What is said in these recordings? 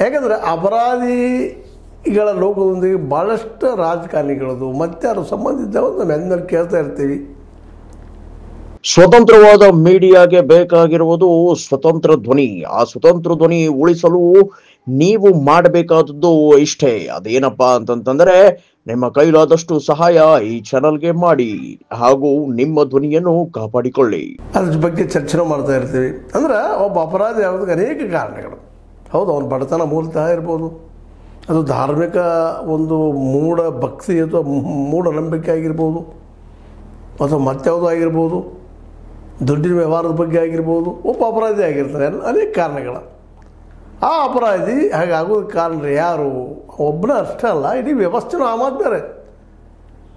ಯಾಕಂದರೆ ಅಪರಾಧಿಗಳ ಲೋಕದೊಂದಿಗೆ ಭಾಳಷ್ಟು ರಾಜಕಾರಣಿಗಳದು ಮತ್ತು ಅವ್ರ ಸಂಬಂಧಿಸಿದವರು ನಾವು ಎಂದಲ್ಲಿ ಕೇಳ್ತಾ ಇರ್ತೀವಿ. ಸ್ವತಂತ್ರವಾದ ಮೀಡಿಯಾಗೆ ಬೇಕಾಗಿರುವುದು ಸ್ವತಂತ್ರ ಧ್ವನಿ. ಆ ಸ್ವತಂತ್ರ ಧ್ವನಿ ಉಳಿಸಲು ನೀವು ಮಾಡಬೇಕಾದದ್ದು ಇಷ್ಟೇ. ಅದೇನಪ್ಪಾ ಅಂತಂತಂದ್ರೆ ನಿಮ್ಮ ಕೈಲಾದಷ್ಟು ಸಹಾಯ ಈ ಚಾನಲ್ಗೆ ಮಾಡಿ ಹಾಗೂ ನಿಮ್ಮ ಧ್ವನಿಯನ್ನು ಕಾಪಾಡಿಕೊಳ್ಳಿ. ಅದ್ರ ಬಗ್ಗೆ ಚರ್ಚೆ ಮಾಡ್ತಾ ಇರ್ತೀವಿ. ಅಂದ್ರೆ ಒಬ್ಬ ಅಪರಾಧಿ ಆಗೋದಕ್ಕೆ ಅನೇಕ ಕಾರಣಗಳು. ಹೌದು, ಅವನ ಬಡತನ ಮೂಲತಃ ಇರ್ಬೋದು, ಅದು ಧಾರ್ಮಿಕ ಒಂದು ಮೂಢ ಭಕ್ತಿ ಅಥವಾ ಮೂಢನಂಬಿಕೆ ಆಗಿರ್ಬೋದು, ಅಥವಾ ಮತ್ಯಾವುದೋ ಆಗಿರ್ಬೋದು, ದುಡ್ಡಿನ ವ್ಯವಹಾರದ ಬಗ್ಗೆ ಆಗಿರ್ಬೋದು. ಒಬ್ಬ ಅಪರಾಧಿ ಆಗಿರ್ತಾರೆ, ಅನೇಕ ಕಾರಣಗಳು. ಆ ಅಪರಾಧಿ ಹಾಗಾಗೋದಕ್ಕೆ ಕಾರಣ ಯಾರು? ಒಬ್ಬನ ಅಷ್ಟೇ ಅಲ್ಲ, ಇಡೀ ವ್ಯವಸ್ಥೆನೂ ಆ ಮಾತು ಬೇರೆ.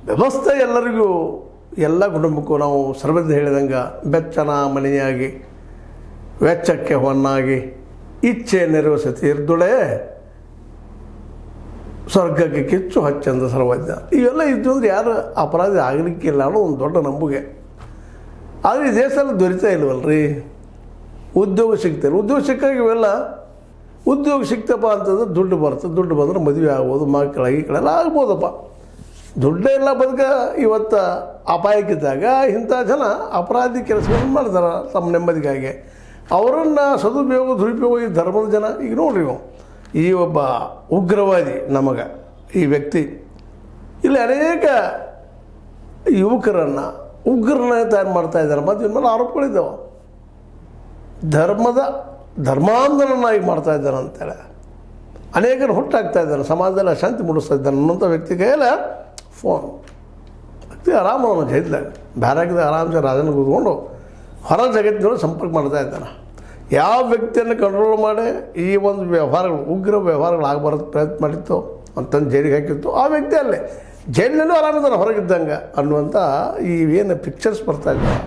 ವ್ಯವಸ್ಥೆ ಎಲ್ಲರಿಗೂ, ಎಲ್ಲ ಕುಟುಂಬಕ್ಕೂ ನಾವು ಸರ್ವಜ್ಞ ಹೇಳಿದಂಗೆ ಬೆಚ್ಚನ ಮನೆಯಾಗಿ ವೆಚ್ಚಕ್ಕೆ ಹೊನ್ನಾಗಿ ಇಚ್ಛೆ ನೆರವೇರಿಸ ತೀರ್ದುಳೆ ಸ್ವರ್ಗಕ್ಕೆ ಕಿಚ್ಚು ಹಚ್ಚಂದ ಸರ್ವಜ್ಞ. ಇವೆಲ್ಲ ಇದ್ದು ಅಂದರೆ ಯಾರು ಅಪರಾಧಿ ಆಗಲಿಕ್ಕಿಲ್ಲ ಅನ್ನೋ ಒಂದು ದೊಡ್ಡ ನಂಬಿಕೆ. ಆದರೆ ಈ ದೇಶದಲ್ಲಿ ದೊರೀತಾ ಇಲ್ವಲ್ರಿ. ಉದ್ಯೋಗ ಸಿಗ್ತಾರೆ, ಉದ್ಯೋಗ ಸಿಕ್ಕಾಗ ಇವೆಲ್ಲ ಉದ್ಯೋಗ ಸಿಕ್ತಪ್ಪ ಅಂತಂದ್ರೆ ದುಡ್ಡು ಬರ್ತದೆ, ದುಡ್ಡು ಬಂದ್ರೆ ಮದುವೆ ಆಗ್ಬೋದು, ಮಕ್ಕಳಾಗಿ ಕಳೆಲ್ಲ ಆಗ್ಬೋದಪ್ಪ. ದುಡ್ಡೇ ಇಲ್ಲ ಬದುಕ ಇವತ್ತು ಅಪಾಯಕ್ಕಿದ್ದಾಗ ಇಂಥ ಜನ ಅಪರಾಧಿ ಕೆಲಸಗಳನ್ನು ಮಾಡ್ತಾರೆ ತಮ್ಮ ನೆಮ್ಮದಿಗಾಗಿ. ಅವರನ್ನು ಸದುಪಯೋಗ ದುರುಪಯೋಗ ಈ ಧರ್ಮದ ಜನ. ಈಗ ನೋಡ್ರಿ, ಈ ಒಬ್ಬ ಉಗ್ರವಾದಿ ನಮಗೆ ಈ ವ್ಯಕ್ತಿ ಇಲ್ಲಿ ಅನೇಕ ಯುವಕರನ್ನು ಉಗ್ರನ ತಯಾರು ಮಾಡ್ತಾ ಇದ್ದಾರೆ. ಮತ್ತು ಇನ್ಮೇಲೆ ಆರೋಪಗಳಿದ್ದಾವೆ. ಧರ್ಮಾಂಧನನ್ನಾಗಿ ಮಾಡ್ತಾ ಇದ್ದಾನೆ ಅಂತೇಳಿ ಅನೇಕರು ಹುಟ್ಟಾಗ್ತಾ ಇದ್ದಾನೆ, ಸಮಾಜದಲ್ಲಿ ಅಶಾಂತಿ ಮೂಡಿಸ್ತಾ ಇದ್ದಾನೆ ಅನ್ನೋಂಥ ವ್ಯಕ್ತಿ ಕೈಯಲ್ಲ ಫೋನ್ ವ್ಯಕ್ತಿ ಆರಾಮ ಅವನು ಜೈಲ್ದಾಗ ಬ್ಯಾರಾಗಿದ್ದ ಆರಾಮ್ಸೆ ರಾಜನ ಕೂತ್ಕೊಂಡು ಹೊರ ಜಗತ್ತಿನೊಳಗೆ ಸಂಪರ್ಕ ಮಾಡ್ತಾ ಇದ್ದಾನೆ. ಯಾವ ವ್ಯಕ್ತಿಯನ್ನು ಕಂಟ್ರೋಲ್ ಮಾಡಿ ಈ ಒಂದು ವ್ಯವಹಾರಗಳು ಉಗ್ರ ವ್ಯವಹಾರಗಳು ಆಗಬಾರ್ದು ಪ್ರಯತ್ನ ಮಾಡಿತ್ತು ಅಂತಂದು ಜೈಲಿಗೆ ಹಾಕಿತ್ತು, ಆ ವ್ಯಕ್ತಿ ಅಲ್ಲೇ ಜೈಲಿನಲ್ಲೂ ಆರಾಮಿದ್ದಾನೆ ಹೊರಗಿದ್ದಂಗೆ ಅನ್ನುವಂಥ ಈ ಏನು ಪಿಕ್ಚರ್ಸ್ ಬರ್ತಾ ಇದ್ದಾರೆ.